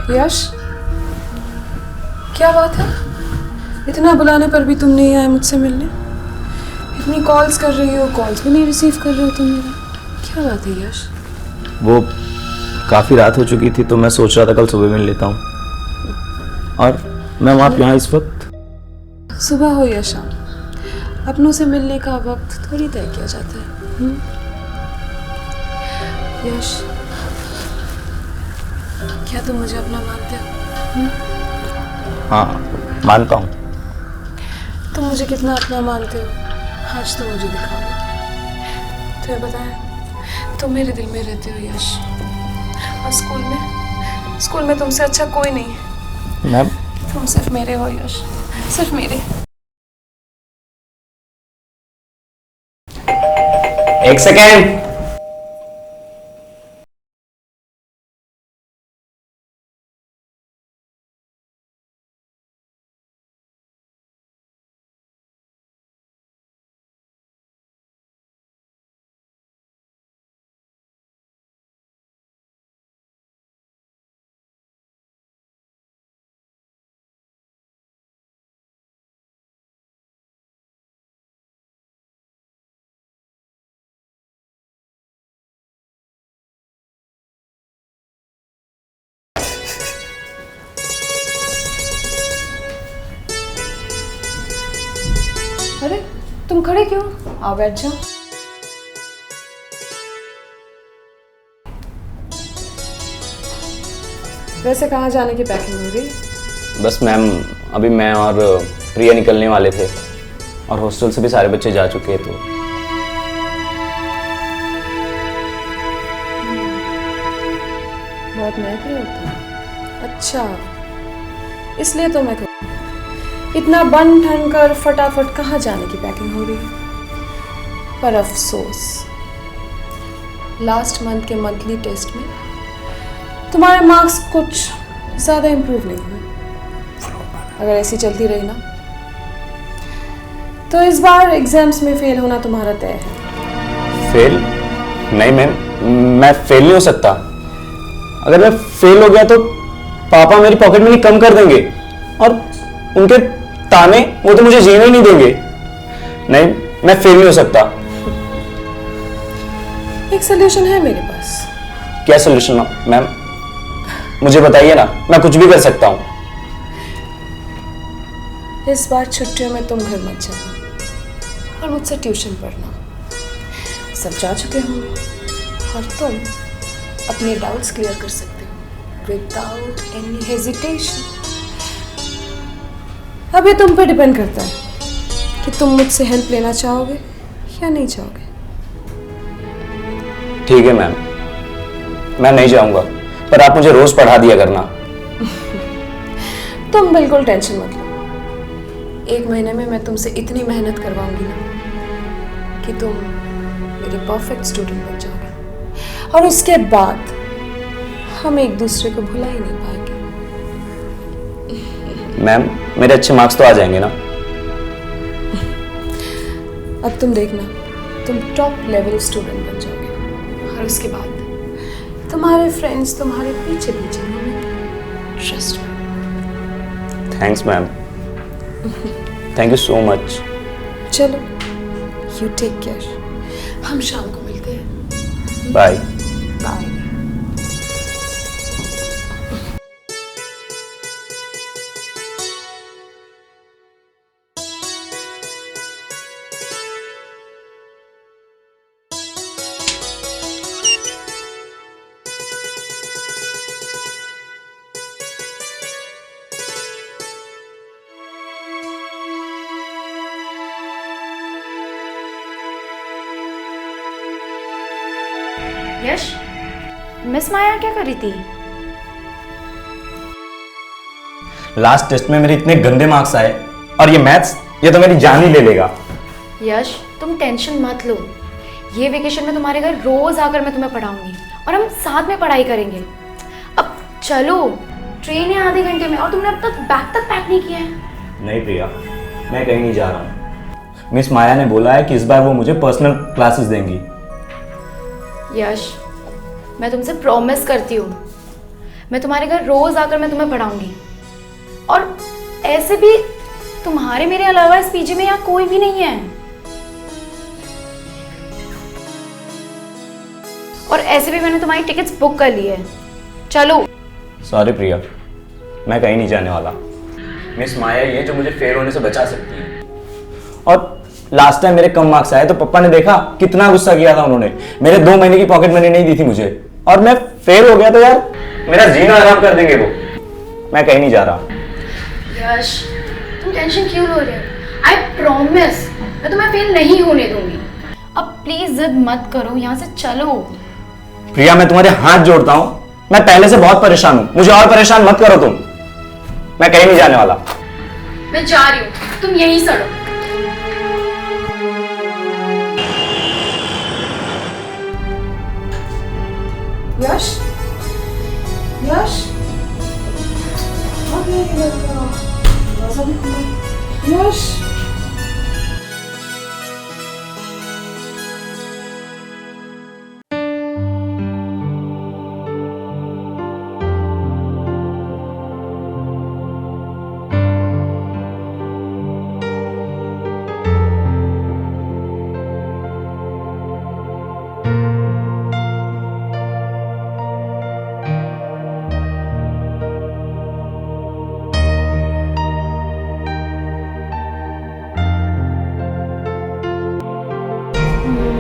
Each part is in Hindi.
यश, क्या बात है? इतना बुलाने पर भी तुम नहीं आए मुझसे मिलने। इतनी कॉल्स कर रही हो, कॉल्स भी नहीं रिसीव कर रहे हो तुम मेरा। क्या बात है यश? वो काफ़ी रात हो चुकी थी तो मैं सोच रहा था कल सुबह मिल लेता हूँ। और मैम आप यहाँ इस वक्त? सुबह हो या शाम, अपनों से मिलने का वक्त थोड़ी तय किया जाता है। यश, क्या तुम मुझे अपना मानते हो? हाँ मानता हूँ। तुम मुझे कितना अपना मानते हो आज तो मुझे दिखाओगे। तुम्हें पता है तुम मेरे दिल में रहते हो यश। और स्कूल में तुमसे अच्छा कोई नहीं है। मैम तुम सिर्फ मेरे हो यश, सिर्फ मेरे। एक सेकेंड। अरे तुम खड़े क्यों? आओ बैठ जाओ। वैसे कहाँ जाने की पैकिंग हो रही? बस मैम अभी मैं और प्रिया निकलने वाले थे और हॉस्टल से भी सारे बच्चे जा चुके हैं तो बहुत महक रहे हो तुम। अच्छा, इसलिए तो मैं कहूँ इतना बन ठन कर फटाफट कहाँ जाने की पैकिंग हो रही है। पर अफसोस लास्ट मंथ के मंथली टेस्ट में तुम्हारे मार्क्स कुछ ज़्यादा इम्प्रूव नहीं हुए। अगर ऐसी चलती रही ना तो इस बार एग्जाम्स में फेल होना तुम्हारा तय है। फेल? नहीं मैम, मैं फेल नहीं हो सकता। अगर मैं फेल हो गया तो पापा मेरी पॉकेट मनी कम कर देंगे और उनके ताने वो तो मुझे जीने ही नहीं देंगे। नहीं, मैं फेल नहीं हो सकता। एक सोल्यूशन है मेरे पास। क्या सोल्यूशन मैम? मुझे बताइए ना, मैं कुछ भी कर सकता हूँ। इस बार छुट्टियों में तुम घर मत जाना और मुझसे ट्यूशन पढ़ना। सब जा चुके होंगे और तुम अपने डाउट्स क्लियर कर सकते हो विदाउट एनी हेजिटेशन। अब ये तुम पे डिपेंड करता है कि तुम मुझसे हेल्प लेना चाहोगे या नहीं चाहोगे। ठीक है मैम, मैं नहीं जाऊंगा, पर आप मुझे रोज पढ़ा दिया करना। तुम बिल्कुल टेंशन मत लो। एक महीने में मैं तुमसे इतनी मेहनत करवाऊंगी ना कि तुम मेरे परफेक्ट स्टूडेंट बन जाओगे और उसके बाद हम एक दूसरे को भुला ही नहीं पाएंगे। मैम मेरे अच्छे मार्क्स तो आ जाएंगे ना? अब तुम देखना, तुम टॉप लेवल स्टूडेंट बन जाओगे और उसके बाद तुम्हारे फ्रेंड्स तुम्हारे पीछे पीछे घूमेंगे। Trust me. Thanks ma'am, thank you so much. चलो, यू टेक केयर। हम शाम को मिलते हैं। बाय। बाय। यश, मिस माया क्या कर रही थी? लास्ट टेस्ट में मेरे इतने गंदे मार्क्स आए और ये मैथ्स, ये तो मेरी जान ही ले लेगा। यश, तुम टेंशन मत लो। ये वेकेशन में तुम्हारे घर रोज आकर मैं तुम्हें पढ़ाऊंगी और हम साथ में पढ़ाई करेंगे। अब चलो, ट्रेन है आधे घंटे में और तुमने अब तक बैग तक पैक नहीं किया है। नहीं प्रिया, मैं कहीं नहीं जा रहा हूँ। मिस माया ने बोला है कि इस बार वो मुझे पर्सनल क्लासेस देंगी। यश, मैं तुमसे प्रॉमिस करती हूँ, मैं तुम्हारे घर रोज आकर मैं तुम्हें पढ़ाऊंगी। और ऐसे भी तुम्हारे मेरे अलावा इस पीजी में यहाँ कोई भी नहीं है। और ऐसे भी मैंने तुम्हारी टिकट्स बुक कर ली है। चलो। सॉरी प्रिया, मैं कहीं नहीं जाने वाला। मिस माया ही है जो मुझे फेल होने से बचा सकती है। और लास्ट टाइम मेरे कम मार्क्स आए तो पापा ने देखा कितना गुस्सा किया था उन्होंने। मेरे 2 महीने की पॉकेट मनी नहीं दी थी मुझे, और मैं फेल हो गया तो यार मेरा जीना आराम कर देंगे वो। मैं कहीं नहीं जा रहा। यश, तुम टेंशन क्यों लो रहे हो? आई प्रॉमिस मैं तुम्हें फेल नहीं होने दूंगी। अब प्लीज जिद मत करो, यहाँ से चलो। प्रिया, मैं तुम्हारे हाथ जोड़ता हूं, मैं पहले से बहुत परेशान हूं, मुझे और परेशान मत करो तुम। मैं कहीं नहीं जाने वाला। मैं जा रही हूँ, तुम यहीं सड़ो। यश, यश, भाग नहीं रहा था। दरवाजा भी खुला है। यश,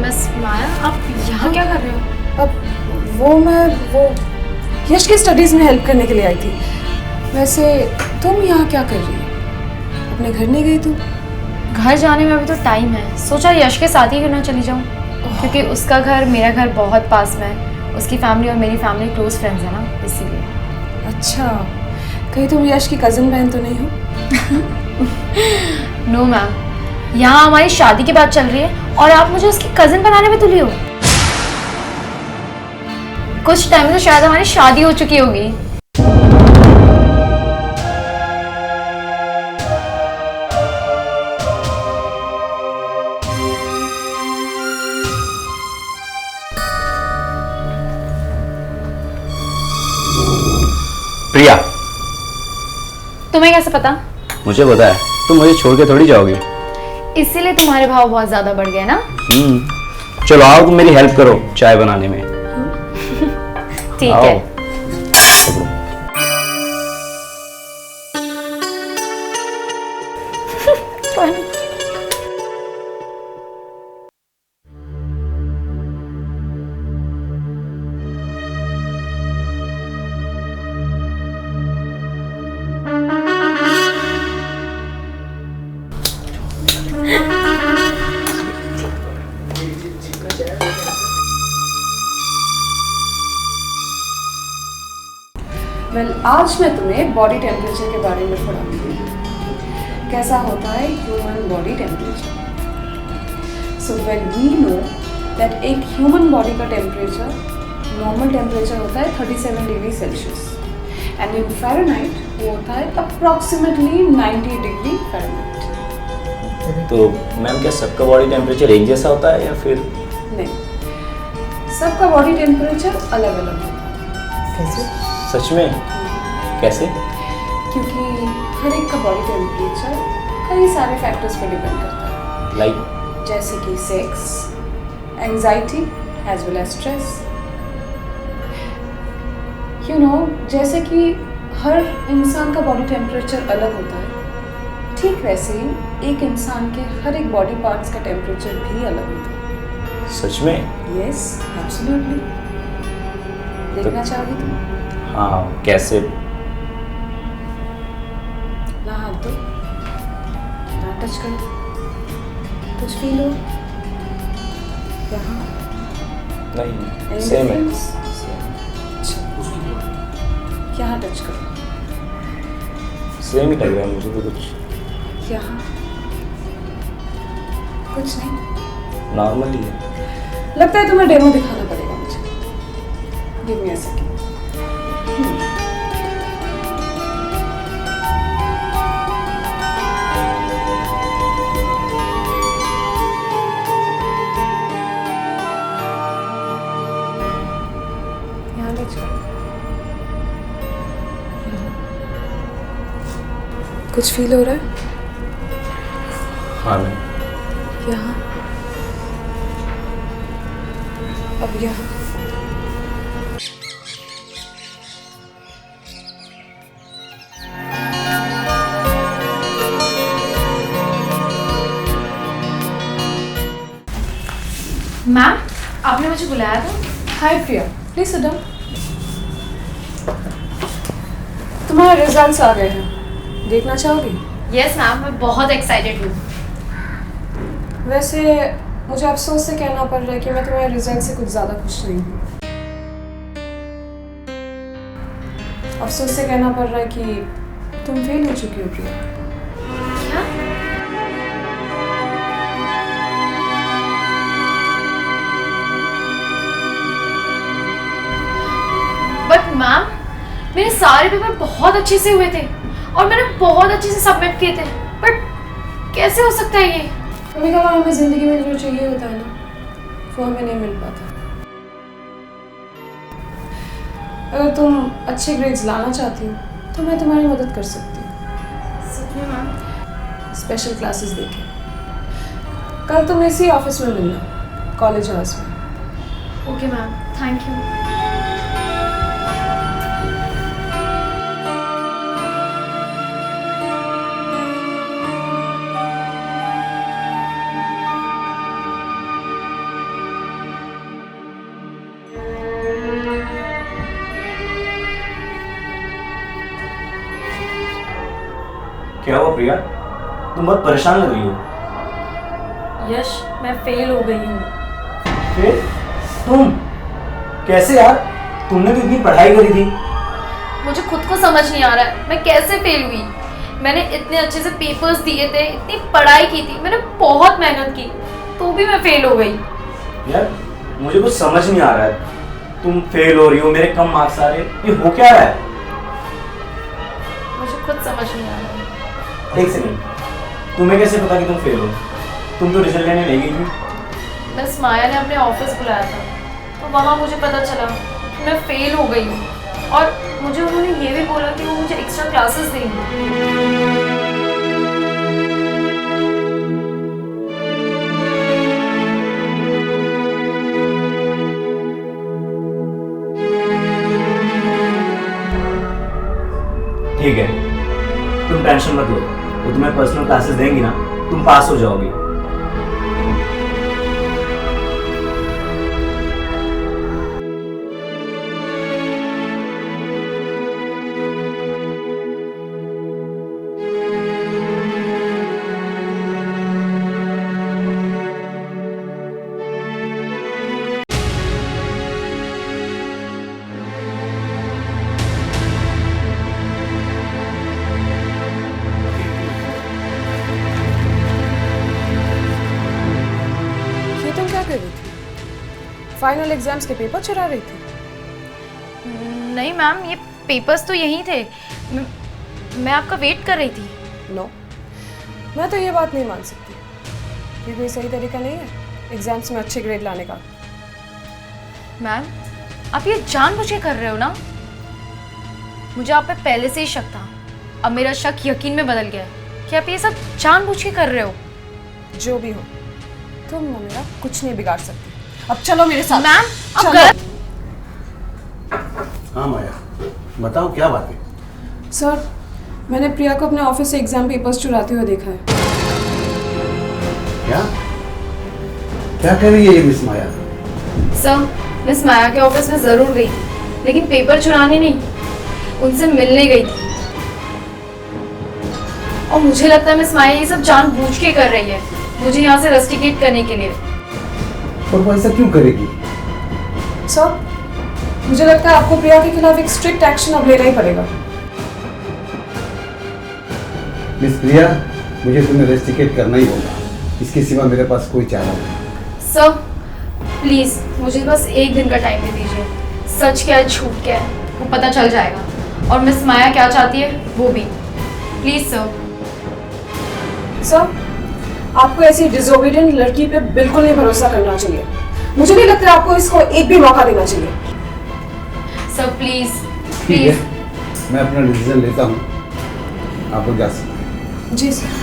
मिस माया, आप यहाँ क्या कर रहे हो? अब वो यश की स्टडीज में हेल्प करने के लिए आई थी। वैसे तुम यहाँ क्या कर रही हो? अपने घर नहीं गई तुम? घर जाने में अभी तो टाइम है, सोचा यश के साथ ही क्यों ना चली जाऊँ, क्योंकि उसका घर मेरा घर बहुत पास में है। उसकी फैमिली और मेरी फैमिली क्लोज फ्रेंड्स है ना, इसीलिए। अच्छा, कहीं तुम यश की कजिन बहन तो नहीं हो? नो मैम, यहाँ हमारी शादी की बात चल रही है और आप मुझे उसकी कजिन बनाने में तुली हो। कुछ टाइम से शायद हमारी शादी हो चुकी होगी। प्रिया, तुम्हें कैसे पता? मुझे पता है, तुम मुझे छोड़ के थोड़ी जाओगी। इसीलिए तुम्हारे भाव बहुत ज्यादा बढ़ गए ना। चलो आओ, तुम मेरी हेल्प करो चाय बनाने में। ठीक आओ। है। वेल, आज मैं तुम्हें बॉडी टेम्परेचर के बारे में पढ़ाऊंगी। कैसा होता है human body temperature. So well we know that एक ह्यूमन बॉडी का टेम्परेचर, नॉर्मल टेम्परेचर होता है 37 degree Celsius, and in Fahrenheit वो होता है अप्रॉक्सीमेटली 90 डिग्री फ़ारेनहाइट। तो मैम, क्या सबका बॉडी टेम्परेचर एक जैसा होता है या फिर? नहीं, सबका बॉडी टेम्परेचर अलग अलग होता है। कैसे? सच में? कैसे? क्योंकि हर एक का बॉडी टेम्परेचर कई सारे फैक्टर्स पर डिपेंड करता है। लाइक? जैसे कि sex, anxiety as well as stress. You know, जैसे कि हर इंसान का बॉडी टेम्परेचर अलग होता है, ठीक वैसे ही एक इंसान के हर एक बॉडी पार्ट्स का टेम्परेचर भी अलग होता है। सच में? Yes, absolutely. देखना चाहोगे तुम? हाँ, कैसे? ना हाथ दो, ना टच करो, कुछ फील हो यहाँ? नहीं, सेम है। यहाँ टच करो, सेम ही लग रहा है मुझे तो कुछ। यहाँ कुछ नहीं, नॉर्मल ही है। लगता है तुम्हें डेमो दिखाना पड़ेगा मुझे। Give me a second. यहाँ टच करो। कुछ फील हो रहा है? हाँ मैम। यहाँ, अब यहाँ। मैम, आपने मुझे बुलाया था? हाय प्रिया, प्लीज सिट डाउन। तुम्हारे रिजल्ट्स आ गए हैं, देखना चाहोगी? यस मैम, मैं बहुत एक्साइटेड हूँ। वैसे मुझे अफसोस से कहना पड़ रहा है कि मैं तुम्हारे रिजल्ट से कुछ ज़्यादा खुश नहीं हूँ। अफसोस से कहना पड़ रहा है कि तुम फेल हो चुकी हो प्रिया। क्या? बट मैम, मेरे सारे पेपर बहुत अच्छे से हुए थे और मैंने बहुत अच्छे से सबमिट किए थे, बट कैसे हो सकता है ये? कभी कभार हमें ज़िंदगी में जो चाहिए होता है ना, वो हमें नहीं मिल पाता। अगर तुम अच्छे ग्रेड्स लाना चाहती हो तो मैं तुम्हारी मदद कर सकती हूँ। सच में मैम? स्पेशल क्लासेस देके कल तुम इसी ऑफिस में मिलना, कॉलेज हाउस में। Okay ma'am, thank you. क्या हुआ प्रिया, तुम बहुत परेशान लग रही हो। यश, मैं फेल हो गई हूँ। फिर तुम कैसे यार, तुमने तो इतनी पढ़ाई करी थी। मुझे खुद को समझ नहीं आ रहा है मैं कैसे फेल हुई। मैंने इतने अच्छे से पेपर्स दिए थे, इतनी पढ़ाई की थी, मैंने बहुत मेहनत की, तो भी मैं फेल हो गई। यार मुझे कुछ समझ नहीं आ रहा है, तुम फेल हो रही हो, मेरे कम मार्क्स आ रहे हैं, ये हो क्या रहा है? मुझे खुद समझ नहीं आ रहा है। एक सेकंड, तुम्हें कैसे पता कि तुम फेल हो? तुम तो रिजल्ट लेने नहीं गई थी। मिस माया ने अपने ऑफिस बुलाया था, तो वहाँ मुझे पता चला कि मैं फेल हो गई हूँ, और मुझे उन्होंने ये भी बोला कि वो मुझे एक्स्ट्रा क्लासेस देंगे। ठीक है, तुम टेंशन मत लो, वो तुम्हें पर्सनल क्लासेस देंगी ना, तुम पास हो जाओगी। कर रही थी? फाइनल एग्जाम्स के पेपर चुरा रही थी? नहीं मैम, ये पेपर्स तो यहीं थे, मैं आपका वेट कर रही थी। नो, मैं तो ये बात नहीं मान सकती, ये कोई सही तरीका नहीं है एग्जाम्स में अच्छे ग्रेड लाने का। मैम, आप ये जानबूझ के कर रहे हो ना? मुझे आप पे पहले से ही शक था, अब मेरा शक यकीन में बदल गया है कि आप ये सब जानबूझ के कर रहे हो। जो भी हो, तुम मेरा कुछ नहीं बिगाड़ सकती। अब चलो मेरे साथ। मैम, आप चलो। गलत। हाँ माया, बताओ क्या बात है? सर, मैंने प्रिया को अपने ऑफिस से एग्जाम पेपर्स चुराते हुए देखा है। क्या क्या कह रही है ये मिस माया? सर, मिस माया के ऑफिस में जरूर गई, लेकिन पेपर चुराने नहीं, उनसे मिलने गई थी। और मुझे लगता है मिस माया ये सब जानबूझ के कर रही है, मुझे यहाँ से रस्टिकेट करने के लिए। और वो ऐसा क्यों करेगी? सर, मुझे लगता है आपको प्रिया के खिलाफ एक स्ट्रिक्ट एक्शन अब लेना ही पड़ेगा। मिस प्रिया, मुझे तुम्हें रेस्टिकेट करना ही होगा, इसके सिवा मेरे पास कोई चारा नहीं। सर प्लीज मुझे बस एक दिन का टाइम दे दीजिए, सच क्या है झूठ क्या है वो पता चल जाएगा, और मिस माया क्या चाहती है वो भी। Please sir. सर, आपको ऐसी डिसोबीडिएंट लड़की पे बिल्कुल नहीं भरोसा करना चाहिए। मुझे नहीं लगता आपको इसको एक भी मौका देना चाहिए। सर प्लीज ठीक है, प्लीज। मैं अपना डिसीजन लेता हूँ, आप लोग जा सकते हैं। जी सर।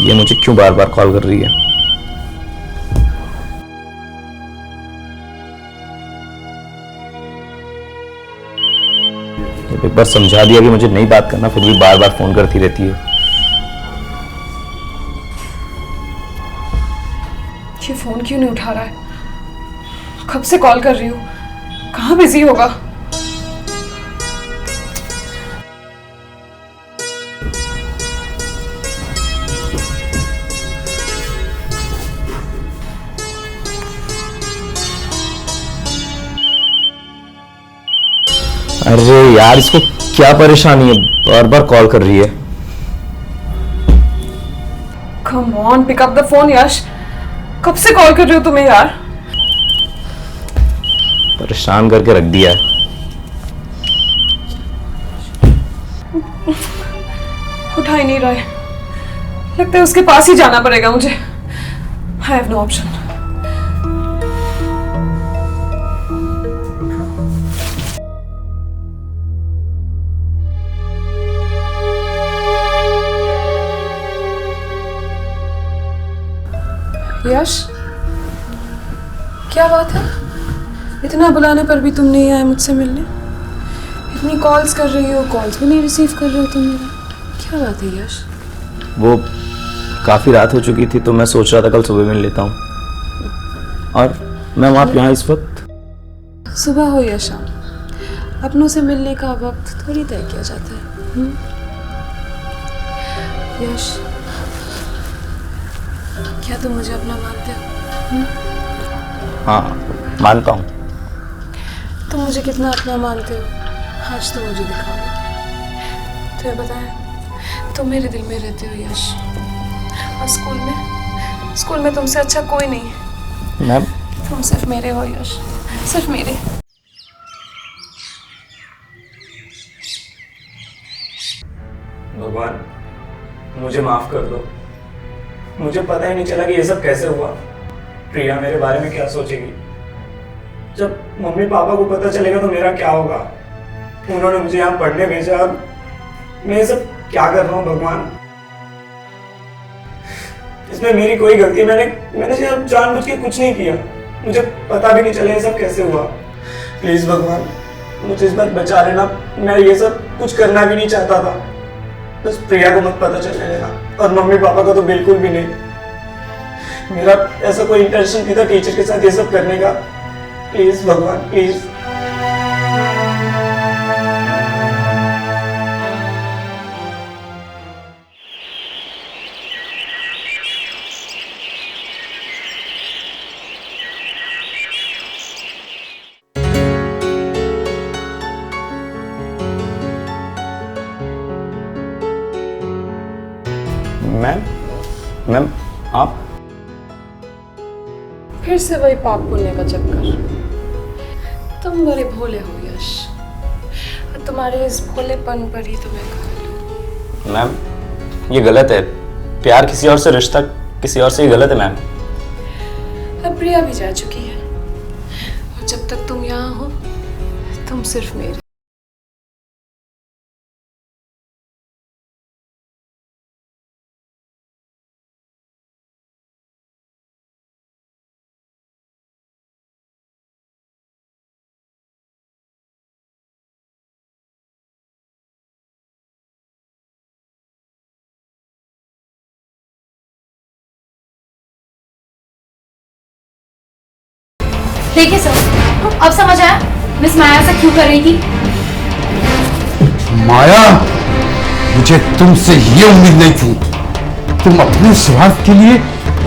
ये मुझे क्यों बार बार कॉल कर रही है? जब एक बार समझा दिया कि मुझे नहीं बात करना, फिर भी बार बार फोन करती रहती है। ये फोन क्यों नहीं उठा रहा है? कब से कॉल कर रही हूँ, कहाँ बिजी होगा? अरे यार, इसको क्या परेशानी है, बार बार कॉल कर रही है। Come on, pick up the phone, यश। कब से कॉल कर रही हो तुम्हें यार? परेशान करके रख दिया है। उठा ही नहीं रहा है। लगता है उसके पास ही जाना पड़ेगा मुझे। I have no option. यश, क्या बात है? इतना बुलाने पर भी तुम नहीं आए मुझसे मिलने। इतनी कॉल्स कर रही हो, कॉल्स भी नहीं रिसीव कर रहे हो तुम मेरा। क्या बात है यश? वो काफी रात हो चुकी थी, तो मैं सोच रहा था कल सुबह मिल लेता हूँ। और मैम, आप यहाँ इस वक्त? सुबह हो या शाम, अपनों से मिलने का वक्त थोड़ी तय किया जाता है। यश, क्या तुम मुझे अपना मानते हो? हाँ, मानता हूँ। तुम मुझे कितना अपना मानते हो, आज तो मुझे दिखाओगे। तो ये बताएं, तुम मेरे दिल में रहते हो यश। और स्कूल में तुमसे अच्छा कोई नहीं है। मैम, तुम सिर्फ मेरे हो यश, सिर्फ मेरे। भगवान, मुझे माफ कर दो। मुझे पता ही नहीं चला कि ये सब कैसे हुआ। प्रिया मेरे बारे में क्या सोचेगी? जब मम्मी पापा को पता चलेगा तो मेरा क्या होगा? उन्होंने मुझे यहाँ पढ़ने भेजा और मैं ये सब क्या कर रहा हूँ भगवान? इसमें मेरी कोई गलती, मैंने जानबूझ के कुछ नहीं किया। मुझे पता भी नहीं चला ये सब कैसे हुआ। प्लीज भगवान, मुझे इस बार बचा लेना। मैं ये सब कुछ करना भी नहीं चाहता था। बस प्रिया को मत पता चलने देना, और मम्मी पापा का तो बिल्कुल भी नहीं। मेरा ऐसा कोई इंटेंशन नहीं था टीचर के साथ ये सब करने का। प्लीज भगवान, प्लीज। मैम, आप फिर से वही पाप पुण्य का चक्कर। तुम बड़े भोले हो यश, और तुम्हारे इस भोलेपन पर ही तुम्हें घायल हूं। मैम, ये गलत है। प्यार किसी और से, रिश्ता किसी और से, ये गलत है मैम। अब प्रिया भी जा चुकी है, और जब तक तुम यहाँ हो, तुम सिर्फ मेरे। देखिए सर, अब समझ आया मिस माया ऐसा क्यों कर रही थी। माया, मुझे तुमसे ये उम्मीद नहीं थी। तुम अपने स्वार्थ के लिए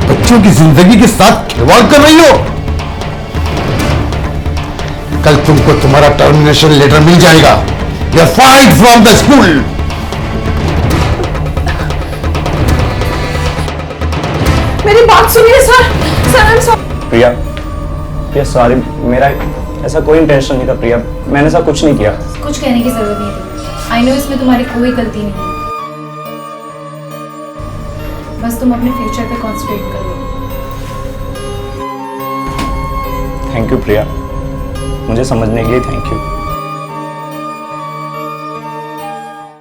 बच्चों की जिंदगी के साथ खिलवाड़ कर रही हो। कल तुमको तुम्हारा टर्मिनेशन लेटर मिल जाएगा। You're fired from the school. मेरी बात सुनिए sir. Sir, I'm sorry। Priya, sorry, मेरा ऐसा कोई इंटेंशन नहीं था प्रिया। मैंने ऐसा कुछ नहीं किया। कुछ कहने की जरूरत नहीं है। आई नो इसमें तुम्हारी कोई गलती नहीं है। बस तुम अपने फ्यूचर पे कॉन्सेंट्रेट करो। थैंक यू प्रिया, मुझे समझने के लिए थैंक यू।